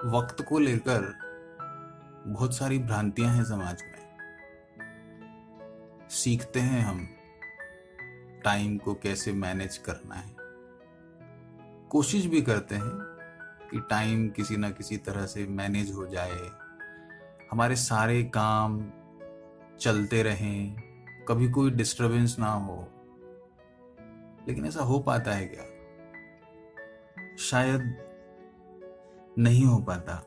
वक्त को लेकर बहुत सारी भ्रांतियां हैं समाज में। सीखते हैं हम टाइम को कैसे मैनेज करना है, कोशिश भी करते हैं कि टाइम किसी ना किसी तरह से मैनेज हो जाए, हमारे सारे काम चलते रहें, कभी कोई डिस्टरबेंस ना हो। लेकिन ऐसा हो पाता है क्या? शायद नहीं हो पाता।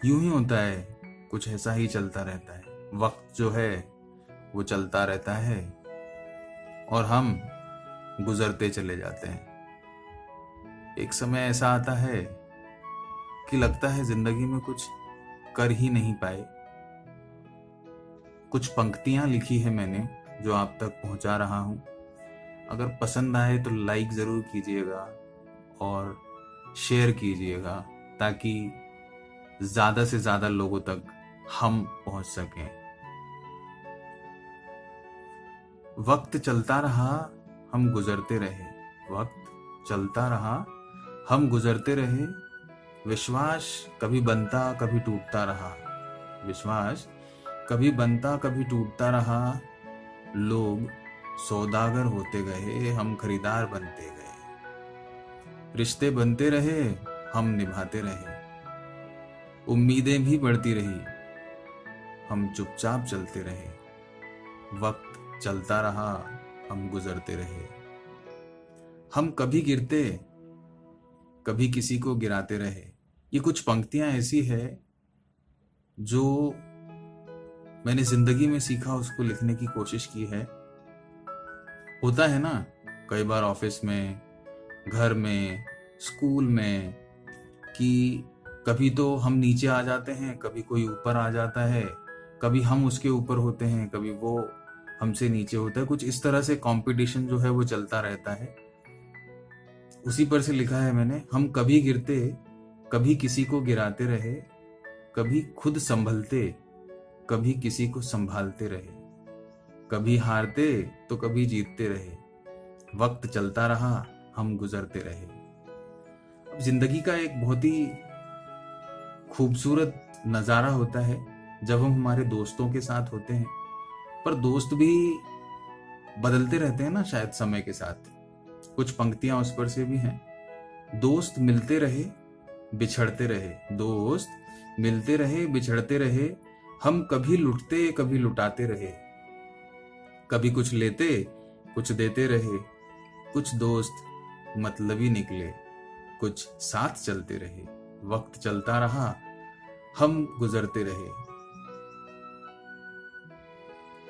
यूं ही होता है, कुछ ऐसा ही चलता रहता है। वक्त जो है वो चलता रहता है और हम गुजरते चले जाते हैं। एक समय ऐसा आता है कि लगता है जिंदगी में कुछ कर ही नहीं पाए। कुछ पंक्तियां लिखी है मैंने जो आप तक पहुंचा रहा हूं। अगर पसंद आए तो लाइक जरूर कीजिएगा और शेयर कीजिएगा ताकि ज्यादा से ज्यादा लोगों तक हम पहुंच सकें। वक्त चलता रहा, हम गुजरते रहे। वक्त चलता रहा, हम गुजरते रहे। विश्वास कभी बनता कभी टूटता रहा। विश्वास कभी बनता कभी टूटता रहा। लोग सौदागर होते गए, हम खरीदार बनते गए। रिश्ते बनते रहे, हम निभाते रहे। उम्मीदें भी बढ़ती रही, हम चुपचाप चलते रहे। वक्त चलता रहा, हम गुजरते रहे। हम कभी गिरते कभी किसी को गिराते रहे। ये कुछ पंक्तियां ऐसी है जो मैंने जिंदगी में सीखा, उसको लिखने की कोशिश की है। होता है ना, कई बार ऑफिस में, घर में, स्कूल में, कि कभी तो हम नीचे आ जाते हैं, कभी कोई ऊपर आ जाता है, कभी हम उसके ऊपर होते हैं, कभी वो हमसे नीचे होता है। कुछ इस तरह से कंपटीशन जो है वो चलता रहता है। उसी पर से लिखा है मैंने, हम कभी गिरते कभी किसी को गिराते रहे, कभी खुद संभलते कभी किसी को संभालते रहे, कभी हारते तो कभी जीतते रहे। वक्त चलता रहा, हम गुजरते रहे। अब जिंदगी का एक बहुत ही खूबसूरत नजारा होता है जब हम हमारे दोस्तों के साथ होते हैं। पर दोस्त भी बदलते रहते हैं ना, शायद समय के साथ। कुछ पंक्तियां उस पर से भी हैं। दोस्त मिलते रहे बिछड़ते रहे, दोस्त मिलते रहे बिछड़ते रहे। हम कभी लुटते कभी लुटाते रहे, कभी कुछ लेते कुछ देते रहे। कुछ दोस्त मतलबी निकले, कुछ साथ चलते रहे। वक्त चलता रहा, हम गुजरते रहे।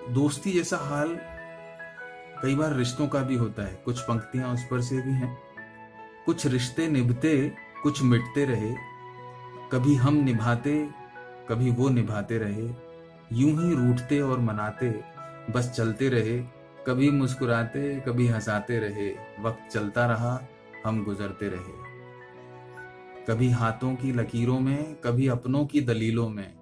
दोस्ती जैसा हाल कई बार रिश्तों का भी होता है। कुछ पंक्तियां उस पर से भी हैं। कुछ रिश्ते निभते कुछ मिटते रहे, कभी हम निभाते कभी वो निभाते रहे। यूं ही रूठते और मनाते बस चलते रहे, कभी मुस्कुराते कभी हंसाते रहे। वक्त चलता रहा, हम गुजरते रहे। कभी हाथों की लकीरों में कभी अपनों की दलीलों में,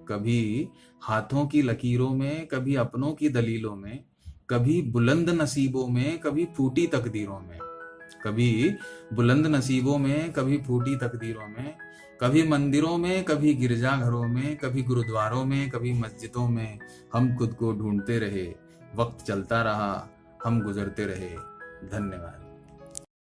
कभी हाथों की लकीरों में कभी अपनों की दलीलों में। कभी बुलंद नसीबों में कभी फूटी तकदीरों में, कभी बुलंद नसीबों में कभी फूटी तकदीरों में। कभी मंदिरों में कभी गिरजाघरों में, कभी गुरुद्वारों में कभी मस्जिदों में। हम खुद को ढूंढते रहे। वक्त चलता रहा, हम गुजरते रहे। धन्यवाद।